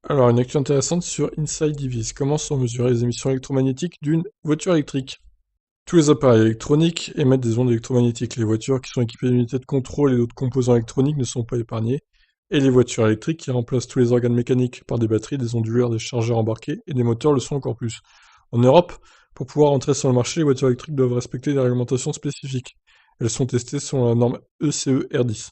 Alors, une actu intéressante sur Inside EVs. Comment sont mesurées les émissions électromagnétiques d'une voiture électrique? Tous les appareils électroniques émettent des ondes électromagnétiques. Les voitures qui sont équipées d'unités de contrôle et d'autres composants électroniques ne sont pas épargnées. Et les voitures électriques qui remplacent tous les organes mécaniques par des batteries, des onduleurs, des chargeurs embarqués et des moteurs le sont encore plus. En Europe, pour pouvoir entrer sur le marché, les voitures électriques doivent respecter des réglementations spécifiques. Elles sont testées selon la norme ECE R10.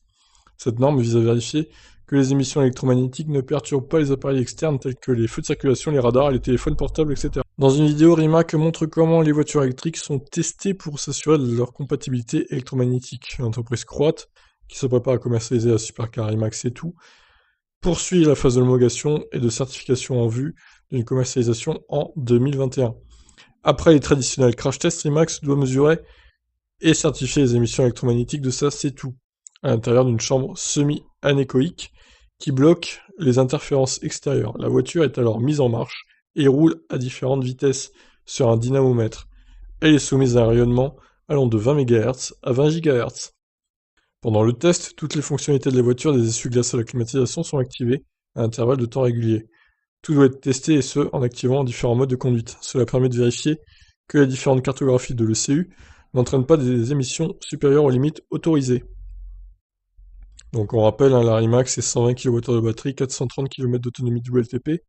Cette norme vise à vérifier que les émissions électromagnétiques ne perturbent pas les appareils externes tels que les feux de circulation, les radars, les téléphones portables, etc. Dans une vidéo, Rimac montre comment les voitures électriques sont testées pour s'assurer de leur compatibilité électromagnétique. L'entreprise croate, qui se prépare à commercialiser la supercar Rimac C2, poursuit la phase d'homologation et de certification en vue d'une commercialisation en 2021. Après les traditionnels crash tests, Rimac doit mesurer et certifier les émissions électromagnétiques de sa C2 à l'intérieur d'une chambre semi-anéchoïque qui bloque les interférences extérieures. La voiture est alors mise en marche et roule à différentes vitesses sur un dynamomètre. Elle est soumise à un rayonnement allant de 20 MHz à 20 GHz. Pendant le test, toutes les fonctionnalités de la voiture, des essuie-glaces à la climatisation, sont activées à intervalles de temps réguliers. Tout doit être testé et ce, en activant différents modes de conduite. Cela permet de vérifier que les différentes cartographies de l'ECU n'entraînent pas des émissions supérieures aux limites autorisées. Donc on rappelle, la Rimac c'est 120 kWh de batterie, 430 km d'autonomie WLTP.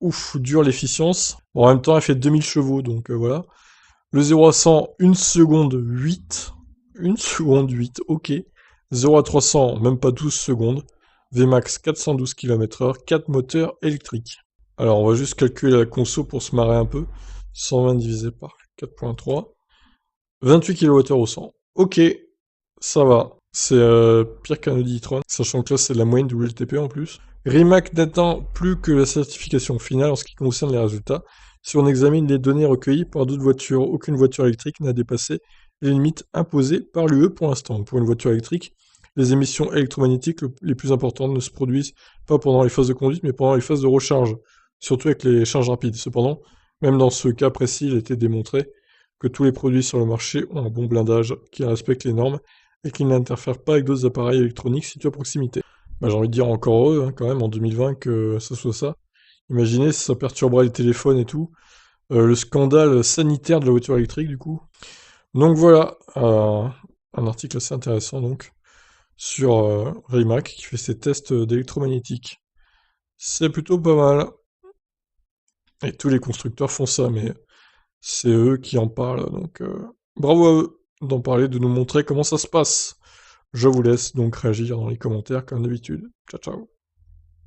Ouf, dure l'efficience. Bon, en même temps, elle fait 2000 chevaux, donc voilà. Le 0 à 100, 1 seconde 8. 1 seconde 8, ok. 0 à 300, même pas 12 secondes. Vmax 412 km/h, 4 moteurs électriques. Alors on va juste calculer la conso pour se marrer un peu. 120 divisé par 4.3. 28 kWh au 100. Ok, ça va. C'est pire qu'un Audi e-tron, sachant que là c'est la moyenne du WLTP en plus. Rimac n'attend plus que la certification finale en ce qui concerne les résultats. Si on examine les données recueillies par d'autres voitures, aucune voiture électrique n'a dépassé les limites imposées par l'UE pour l'instant. Pour une voiture électrique, les émissions électromagnétiques les plus importantes ne se produisent pas pendant les phases de conduite, mais pendant les phases de recharge, surtout avec les charges rapides. Cependant, même dans ce cas précis, il a été démontré que tous les produits sur le marché ont un bon blindage, qui respectent les normes et qui n'interfèrent pas avec d'autres appareils électroniques situés à proximité. Bah, j'ai envie de dire encore heureux, hein, quand même, en 2020, que ce soit ça. Imaginez si ça perturberait les téléphones et tout. Le scandale sanitaire de la voiture électrique, du coup. Donc voilà, un article assez intéressant, donc, sur Rimac, qui fait ses tests d'électromagnétique. C'est plutôt pas mal. Et tous les constructeurs font ça, mais c'est eux qui en parlent, donc bravo à eux d'en parler, de nous montrer comment ça se passe. Je vous laisse donc réagir dans les commentaires comme d'habitude. Ciao ciao.